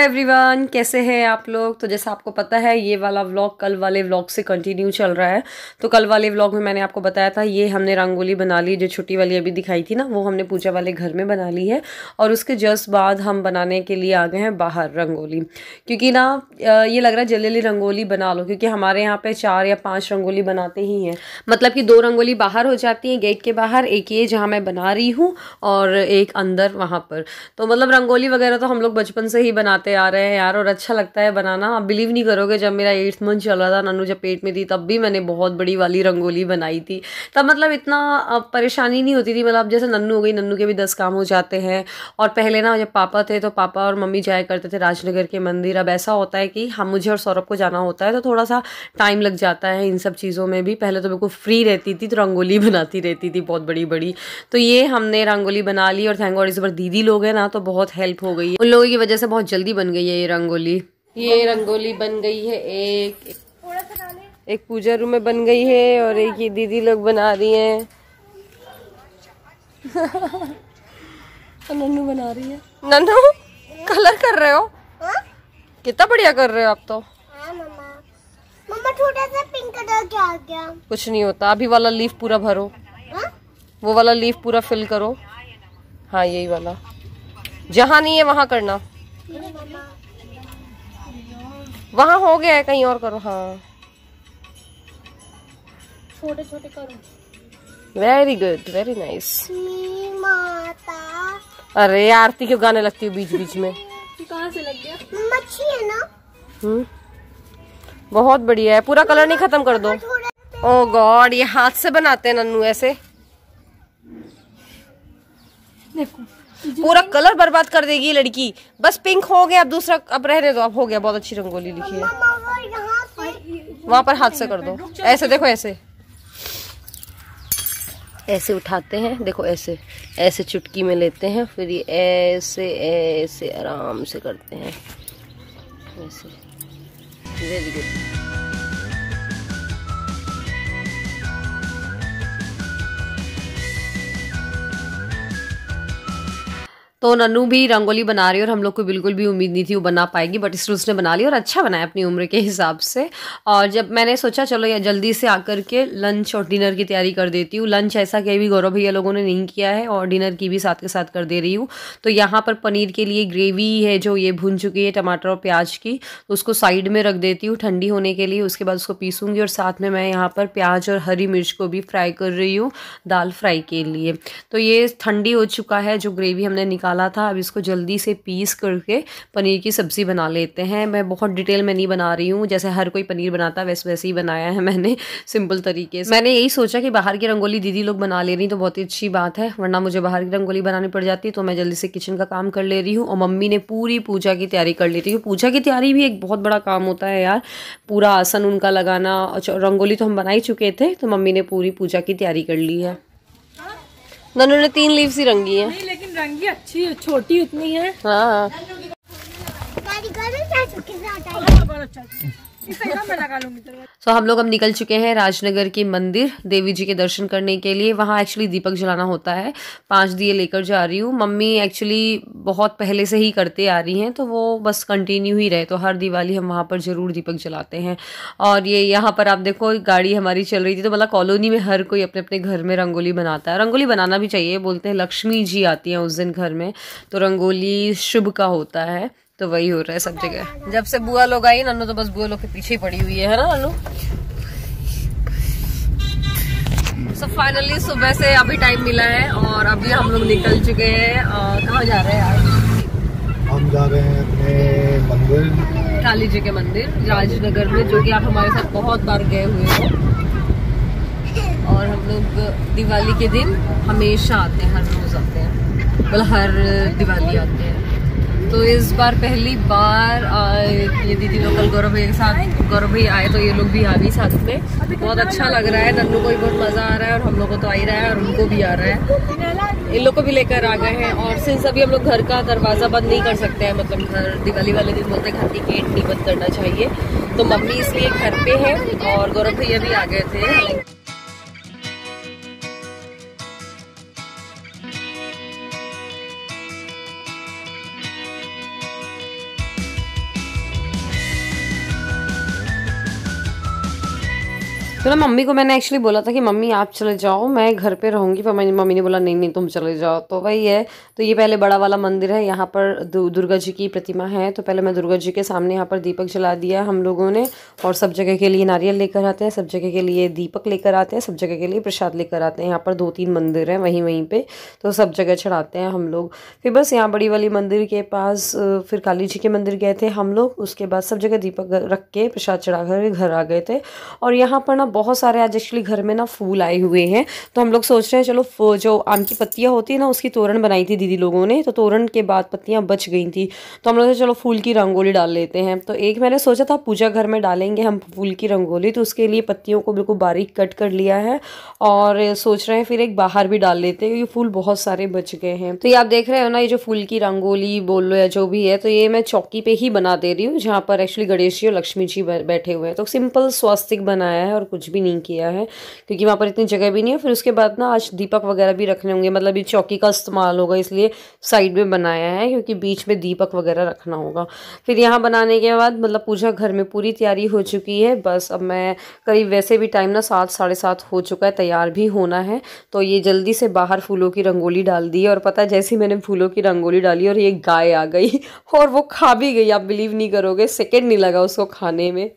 Everyone, कैसे हैं आप लोग। तो जैसा आपको पता है ये वाला व्लॉग कल वाले व्लॉग से कंटिन्यू चल रहा है। तो कल वाले व्लॉग में मैंने आपको बताया था ये हमने रंगोली बना ली, जो छोटी वाली अभी दिखाई थी ना, वो हमने पूजा वाले घर में बना ली है। और उसके जस्ट बाद हम बनाने के लिए आ गए हैं बाहर रंगोली, क्योंकि ना ये लग रहा है जल्दी जल्दी रंगोली बना लो, क्योंकि हमारे यहाँ पे 4 या 5 रंगोली बनाते ही हैं। मतलब कि 2 रंगोली बाहर हो जाती हैं गेट के बाहर, एक ये जहाँ मैं बना रही हूँ और एक अंदर वहाँ पर। तो मतलब रंगोली वगैरह तो हम लोग बचपन से ही बनाते आ रहे हैं यार, और अच्छा लगता है बनाना। आप बिलीव नहीं करोगे, जब मेरा 8th मंथ चल रहा था, नन्नू जब पेट में थी, तब भी मैंने बहुत बड़ी वाली रंगोली बनाई थी। तब मतलब इतना परेशानी नहीं होती थी, मतलब जैसे नन्नू हो गई, नन्नू के भी 10 काम हो जाते हैं। और पहले ना जब पापा थे तो पापा और मम्मी जाया करते थे राजनगर के मंदिर। अब ऐसा होता है कि हम, मुझे और सौरभ को जाना होता है, तो थोड़ा सा टाइम लग जाता है इन सब चीज़ों में भी। पहले तो बिल्कुल फ्री रहती थी तो रंगोली बनाती रहती थी बहुत बड़ी बड़ी। तो ये हमने रंगोली बना ली, और थैंक गॉड इस बार दीदी लोग हैं ना, तो बहुत हेल्प हो गई है उन लोगों की वजह से, बहुत जल्दी बन गई है ये रंगोली। ये रंगोली बन गई है, एक पूजा रूम में बन गई है, और एक ये दीदी लोग बना रही हैं। नन्नू बना रही है। नन्नू कलर कर रहे हो? कितना बढ़िया कर रहे हो आप तो। मम्मा थोड़ा सा पिंक कलर क्या आ गया? कुछ नहीं होता, अभी वाला लीफ पूरा भरो। वो वाला लीफ पूरा फिल करो। हाँ यही वाला, जहाँ नहीं है वहां करना। वहां हो गया है, कहीं और करो। हाँ छोटे छोटे करो। Very good, very nice. माता, अरे आरती क्यों गाने लगती है बीच बीच में? कहाँ से लग गया? मच्छी है ना। बहुत बढ़िया है। पूरा कलर नहीं खत्म कर दो। ओह गॉड, ये हाथ से बनाते हैं नन्नू ऐसे। देखो पूरा कलर बर्बाद कर देगी ये लड़की। बस पिंक हो गया, अब दूसरा अब रहने दो। अब हो गया, बहुत अच्छी रंगोली लिखी है। वहां पर हाथ से कर दो ऐसे। देखो ऐसे ऐसे उठाते हैं, देखो ऐसे ऐसे चुटकी में लेते हैं, फिर ये ऐसे ऐसे आराम से करते हैं ऐसे। Very good. तो नन्नू भी रंगोली बना रही है, और हम लोग को बिल्कुल भी उम्मीद नहीं थी वो बना पाएगी, बट इसलिए उसने बना लिया और अच्छा बनाया अपनी उम्र के हिसाब से। और जब मैंने सोचा चलो या जल्दी से आकर के लंच और डिनर की तैयारी कर देती हूँ। लंच ऐसा कि अभी गौरव भैया लोगों ने नहीं किया है, और डिनर की भी साथ के साथ कर दे रही हूँ। तो यहाँ पर पनीर के लिए ग्रेवी है जो ये भुन चुकी है टमाटर और प्याज की, तो उसको साइड में रख देती हूँ ठंडी होने के लिए। उसके बाद उसको पीसूँगी, और साथ में मैं यहाँ पर प्याज और हरी मिर्च को भी फ्राई कर रही हूँ दाल फ्राई के लिए। तो ये ठंडी हो चुका है जो ग्रेवी हमने निकाला था। अब इसको जल्दी से पीस करके पनीर की सब्जी बना लेते हैं। मैं बहुत डिटेल में नहीं बना रही हूँ, जैसे हर कोई पनीर बनाता है वैसे वैसे ही बनाया है मैंने, सिंपल तरीके से। मैंने यही सोचा कि बाहर की रंगोली दीदी लोग बना ले रही तो बहुत ही अच्छी बात है, वरना मुझे बाहर की रंगोली बनानी पड़ जाती। तो मैं जल्दी से किचन का काम कर ले रही हूँ, और मम्मी ने पूरी पूजा की तैयारी कर ली थी। पूजा की तैयारी भी एक बहुत बड़ा काम होता है यार, पूरा आसन उनका लगाना। रंगोली तो हम बना ही चुके थे, तो मम्मी ने पूरी पूजा की तैयारी कर ली है। नन्नू ने 3 लीव्स ही रंगी है। नहीं, लेकिन रंगी अच्छी है, छोटी उतनी है। हाँ सो हम लोग अब निकल चुके हैं राजनगर के मंदिर देवी जी के दर्शन करने के लिए। वहाँ एक्चुअली दीपक जलाना होता है, 5 दिए लेकर जा रही हूँ। मम्मी एक्चुअली बहुत पहले से ही करते आ रही हैं, तो वो बस कंटिन्यू ही रहे, तो हर दिवाली हम वहाँ पर ज़रूर दीपक जलाते हैं। और ये यहाँ पर आप देखो गाड़ी हमारी चल रही थी, तो मतलब कॉलोनी में हर कोई अपने अपने घर में रंगोली बनाता है। रंगोली बनाना भी चाहिए, बोलते हैं लक्ष्मी जी आती हैं उस दिन घर में, तो रंगोली शुभ का होता है। तो वही हो रहा है सब जगह। जब से बुआ लोग आई नन्नू तो बस बुआ लोग के पीछे ही पड़ी हुई है ना नन्नू। सो फाइनली सुबह से अभी टाइम मिला है, और अभी हम लोग निकल चुके हैं। कहाँ जा रहे हैं यार? हम जा रहे हैं अपने मंदिर, काली जी के मंदिर राजनगर में, जो कि आप हमारे साथ बहुत बार गए हुए हो। और हम लोग दिवाली के दिन हमेशा आते हैं, हर रोज आते हैं, मतलब हर दिवाली आते हैं। तो इस बार पहली बार ये दीदी लोग कल गौरव भैया के साथ, गौरव भैया आए तो ये लोग भी आ गई साथ में। बहुत अच्छा लग रहा है, नन्नू को भी बहुत मजा आ रहा है, और हम लोग को तो आ ही रहा है, और उनको भी आ रहा है। इन लोग को भी लेकर आ गए हैं। और सिंस अभी हम लोग घर का दरवाजा बंद नहीं कर सकते हैं, मतलब घर दिवाली वाले दिन बोलते हैं घर की गेट नहीं बंद करना चाहिए, तो मम्मी इसलिए घर पे है, और गौरव भैया भी आ गए थे। तो ना मम्मी को मैंने एक्चुअली बोला था कि मम्मी आप चले जाओ, मैं घर पे रहूँगी, पर मम्मी ने बोला नहीं नहीं तुम चले जाओ। तो वही है, तो ये पहले बड़ा वाला मंदिर है, यहाँ पर दुर्गा जी की प्रतिमा है। तो पहले मैं दुर्गा जी के सामने यहाँ पर दीपक जला दिया हम लोगों ने, और सब जगह के लिए नारियल लेकर आते हैं, सब जगह के लिए दीपक लेकर आते हैं, सब जगह के लिए प्रसाद लेकर आते हैं। यहाँ पर 2-3 मंदिर हैं वहीं पे, तो सब जगह चढ़ाते हैं हम लोग। फिर बस यहाँ बड़ी वाली मंदिर के पास फिर काली जी के मंदिर गए थे हम लोग, उसके बाद सब जगह दीपक रख के प्रसाद चढ़ा कर घर आ गए थे। और यहाँ पर ना बहुत सारे आज एक्चुअली घर में ना फूल आए हुए हैं, तो हम लोग सोच रहे हैं चलो जो आम की पत्तियाँ होती है ना उसकी तोरण बनाई थी दीदी लोगों ने, तो तोरण के बाद पत्तियाँ बच गई थी, तो हम लोग चलो फूल की रंगोली डाल लेते हैं। तो एक मैंने सोचा था पूजा घर में डालेंगे हम फूल की रंगोली, तो उसके लिए पत्तियों को बिल्कुल बारीक कट कर लिया है, और सोच रहे हैं फिर एक बाहर भी डाल लेते हैं, ये फूल बहुत सारे बच गए हैं। तो ये आप देख रहे हो ना, ये जो फूल की रंगोली बोल लो या जो भी है, तो ये मैं चौकी पे ही बना दे रही हूँ, जहाँ पर एक्चुअली गणेश जी और लक्ष्मी जी बैठे हुए हैं। तो सिंपल स्वास्तिक बनाया है और कुछ भी नहीं किया है, क्योंकि वहाँ पर इतनी जगह भी नहीं है। फिर उसके बाद ना आज दीपक वगैरह भी रखने होंगे, मतलब ये चौकी का इस्तेमाल होगा, इसलिए साइड में बनाया है, क्योंकि बीच में दीपक वगैरह रखना होगा। फिर यहाँ बनाने के बाद मतलब पूजा घर में पूरी तैयारी हो चुकी है। बस अब मैं करीब, वैसे भी टाइम ना 7 साढ़े 7 हो चुका है, तैयार भी होना है, तो ये जल्दी से बाहर फूलों की रंगोली डाल दी है। और पता है जैसे ही मैंने फूलों की रंगोली डाली और ये गाय आ गई और वो खा भी गई, आप बिलीव नहीं करोगे, सेकेंड नहीं लगा उसको खाने में।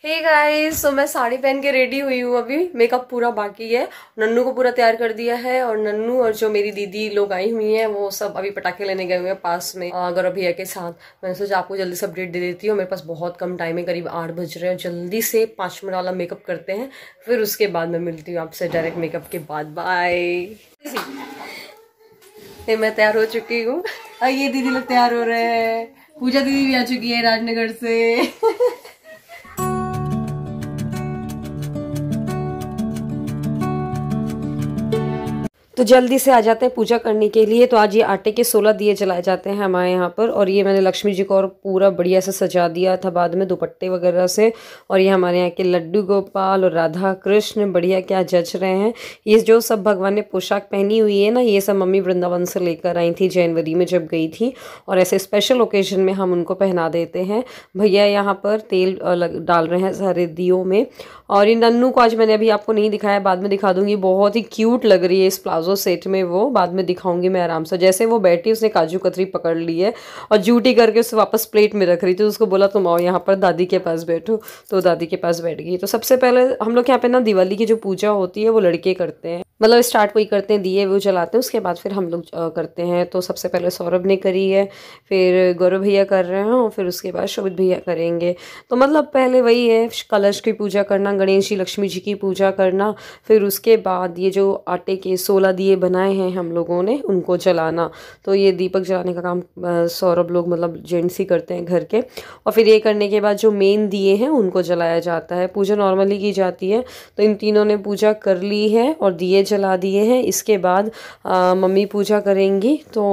हे गाइस, तो मैं साड़ी पहन के रेडी हुई हूँ, अभी मेकअप पूरा बाकी है। नन्नू को पूरा तैयार कर दिया है, और नन्नू और जो मेरी दीदी लोग आई हुई हैं वो सब अभी पटाखे लेने गए हुए हैं पास में गौरव भैया के साथ। मैंने सोचा आपको जल्दी से अपडेट दे देती हूँ, मेरे पास बहुत कम टाइम है, करीब 8 बज रहे हैं। जल्दी से 5 मिनट वाला मेकअप करते हैं, फिर उसके बाद मैं मिलती हूँ आपसे डायरेक्ट मेकअप के बाद। बाय। मैं तैयार हो चुकी हूँ, ये दीदी लोग तैयार हो रहे हैं, पूजा दीदी भी आ चुकी है राजनगर से। तो जल्दी से आ जाते हैं पूजा करने के लिए। तो आज ये आटे के 16 दिए जलाए जाते हैं हमारे यहाँ पर, और ये मैंने लक्ष्मी जी को और पूरा बढ़िया से सजा दिया था बाद में दुपट्टे वगैरह से। और ये हमारे यहाँ के लड्डू गोपाल और राधा कृष्ण बढ़िया क्या जच रहे हैं। ये जो सब भगवान ने पोशाक पहनी हुई है ना, ये सब मम्मी वृंदावन से लेकर आई थी जनवरी में जब गई थी, और ऐसे स्पेशल ओकेजन में हम उनको पहना देते हैं। भैया यहाँ पर तेल डाल रहे हैं सारे दियों में। और ये नन्नू को आज मैंने अभी आपको नहीं दिखाया, बाद में दिखा दूंगी, बहुत ही क्यूट लग रही है इस प्लाजो सेट में, वो बाद में दिखाऊंगी मैं आराम से। जैसे वो बैठी उसने काजू कतरी पकड़ ली है और जूटी करके उसे वापस प्लेट में रख रही थी, उसको बोला तुम आओ यहाँ पर दादी के पास बैठो, तो दादी के पास बैठ गई। तो सबसे पहले हम लोग यहाँ पे ना दिवाली की जो पूजा होती है वो लड़के करते हैं, मतलब स्टार्ट वही करते हैं, दिए वो जलाते हैं, उसके बाद फिर हम लोग करते हैं। तो सबसे पहले सौरभ ने करी है, फिर गौरव भैया कर रहे हैं, और फिर उसके बाद शोभित भैया करेंगे। तो मतलब पहले वही है, कलश की पूजा करना, गणेश जी लक्ष्मी जी की पूजा करना, फिर उसके बाद ये जो आटे के 16 दिए बनाए हैं हम लोगों ने उनको जलाना। तो ये दीपक जलाने का काम सौरभ लोग मतलब जेंट्स ही करते हैं घर के। और फिर ये करने के बाद जो मेन दिए हैं उनको जलाया जाता है। पूजा नॉर्मली की जाती है, तो इन तीनों ने पूजा कर ली है और दिए जला दिए हैं। इसके बाद मम्मी पूजा करेंगी, तो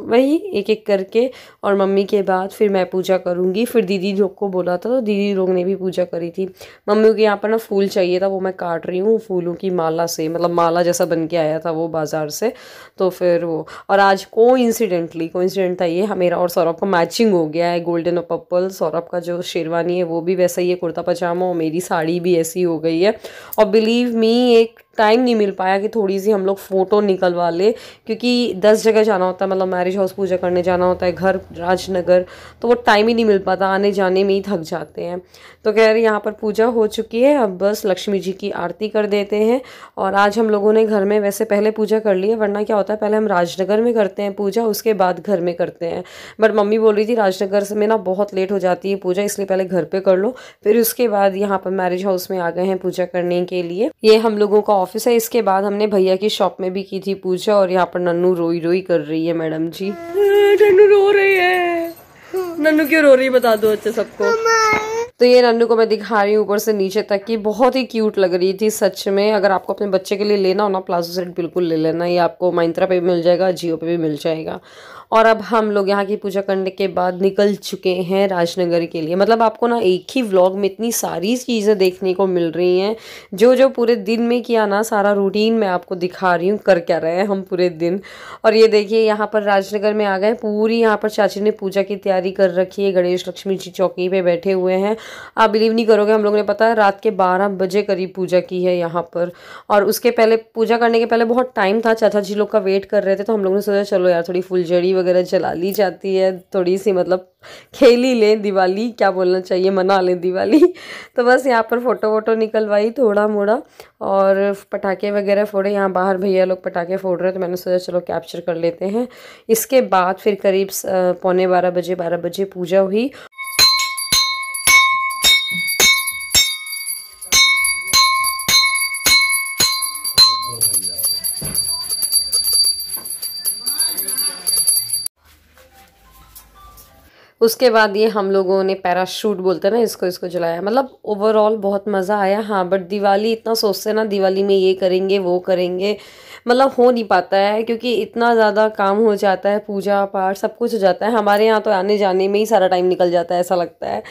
वही एक एक करके, और मम्मी के बाद फिर मैं पूजा करूँगी। फिर दीदी लोग को बोला था, तो दीदी लोग ने भी पूजा करी थी। मम्मी के यहाँ पर ना फूल चाहिए था, वो मैं काट रही हूँ फूलों की माला से, मतलब माला जैसा बन के आया था वो बाजार से। तो फिर वो, और आज कोइंसिडेंटली था ये, मेरा और सौरभ का मैचिंग हो गया है, गोल्डन और पर्पल। सौरभ का जो शेरवानी है वो भी वैसा ही है, कुर्ता पजामा, और मेरी साड़ी भी ऐसी हो गई है। और बिलीव मी, एक टाइम नहीं मिल पाया कि थोड़ी सी हम लोग फ़ोटो निकलवा ले, क्योंकि 10 जगह जाना होता है, मतलब मैरिज हाउस पूजा करने जाना होता है, घर राजनगर, तो वो टाइम ही नहीं मिल पाता, आने जाने में ही थक जाते हैं। तो खैर यहाँ पर पूजा हो चुकी है, अब बस लक्ष्मी जी की आरती कर देते हैं। और आज हम लोगों ने घर में वैसे पहले पूजा कर ली है, वरना क्या होता है पहले हम राजनगर में करते हैं पूजा, उसके बाद घर में करते हैं। बट मम्मी बोल रही थी राजनगर में ना बहुत लेट हो जाती है पूजा, इसलिए पहले घर पर कर लो, फिर उसके बाद यहाँ पर मैरिज हाउस में आ गए हैं पूजा करने के लिए। ये हम लोगों का ऑफिस है। इसके बाद हमने भैया की शॉप में भी की थी पूजा, और यहाँ पर नन्नू रोई रोई कर रही है मैडम जी। नन्नू रो रही है, नन्नू क्यों रो रही है बता दो अच्छे सबको। तो ये नन्नू को मैं दिखा रही हूँ ऊपर से नीचे तक की, बहुत ही क्यूट लग रही थी सच में। अगर आपको अपने बच्चे के लिए लेना हो ना प्लाजो सेट, बिल्कुल ले लेना, ये आपको Myntra पे भी मिल जाएगा, जियो पे भी मिल जाएगा। और अब हम लोग यहाँ की पूजा करने के बाद निकल चुके हैं राजनगर के लिए। मतलब आपको ना एक ही व्लॉग में इतनी सारी चीज़ें देखने को मिल रही हैं, जो जो पूरे दिन में किया ना, सारा रूटीन मैं आपको दिखा रही हूँ कर क्या रहे हैं हम पूरे दिन। और ये देखिए यहाँ पर राजनगर में आ गए, पूरी यहाँ पर चाची ने पूजा की तैयारी कर रखी है, गणेश लक्ष्मी जी चौकी पे बैठे हुए हैं। आप बिलीव नहीं करोगे, हम लोगों ने पता है रात के 12 बजे करीब पूजा की है यहाँ पर। और उसके पहले, पूजा करने के पहले बहुत टाइम था, चाचा जी लोग का वेट कर रहे थे, तो हम लोगों ने सोचा चलो यार थोड़ी फुलझड़ी वगैरह जला ली जाती है, थोड़ी सी मतलब खेल ही लें दिवाली, क्या बोलना चाहिए, मना लें दिवाली। तो बस यहाँ पर फ़ोटो वोटो निकलवाई थोड़ा मोड़ा और पटाखे वगैरह फोड़े। यहाँ बाहर भैया लोग पटाखे फोड़ रहे हैं, तो मैंने सोचा चलो कैप्चर कर लेते हैं। इसके बाद फिर करीब पौने 12 बजे पूजा हुई। उसके बाद ये हम लोगों ने पैराशूट बोलते हैं ना इसको जलाया। मतलब ओवरऑल बहुत मज़ा आया। हाँ बट दिवाली इतना सोचते हैं ना, दिवाली में ये करेंगे वो करेंगे, मतलब हो नहीं पाता है क्योंकि इतना ज़्यादा काम हो जाता है, पूजा पाठ सब कुछ हो जाता है। हमारे यहाँ तो आने जाने में ही सारा टाइम निकल जाता है ऐसा लगता है।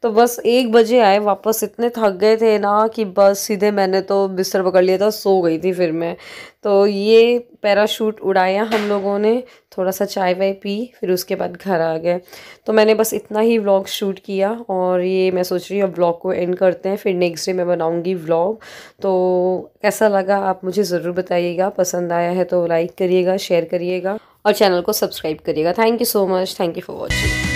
तो बस 1 बजे आए वापस, इतने थक गए थे ना कि बस सीधे मैंने तो बिस्तर पकड़ लिया था, सो गई थी फिर मैं। तो ये पैराशूट उड़ाया हम लोगों ने, थोड़ा सा चाय वाय पी, फिर उसके बाद घर आ गए। तो मैंने बस इतना ही व्लॉग शूट किया और ये मैं सोच रही हूँ अब व्लॉग को एंड करते हैं, फिर नेक्स्ट डे मैं बनाऊँगी व्लॉग। तो कैसा लगा आप मुझे ज़रूर बताइएगा, पसंद आया है तो लाइक करिएगा, शेयर करिएगा और चैनल को सब्सक्राइब करिएगा। Thank you so much, thank you for watching.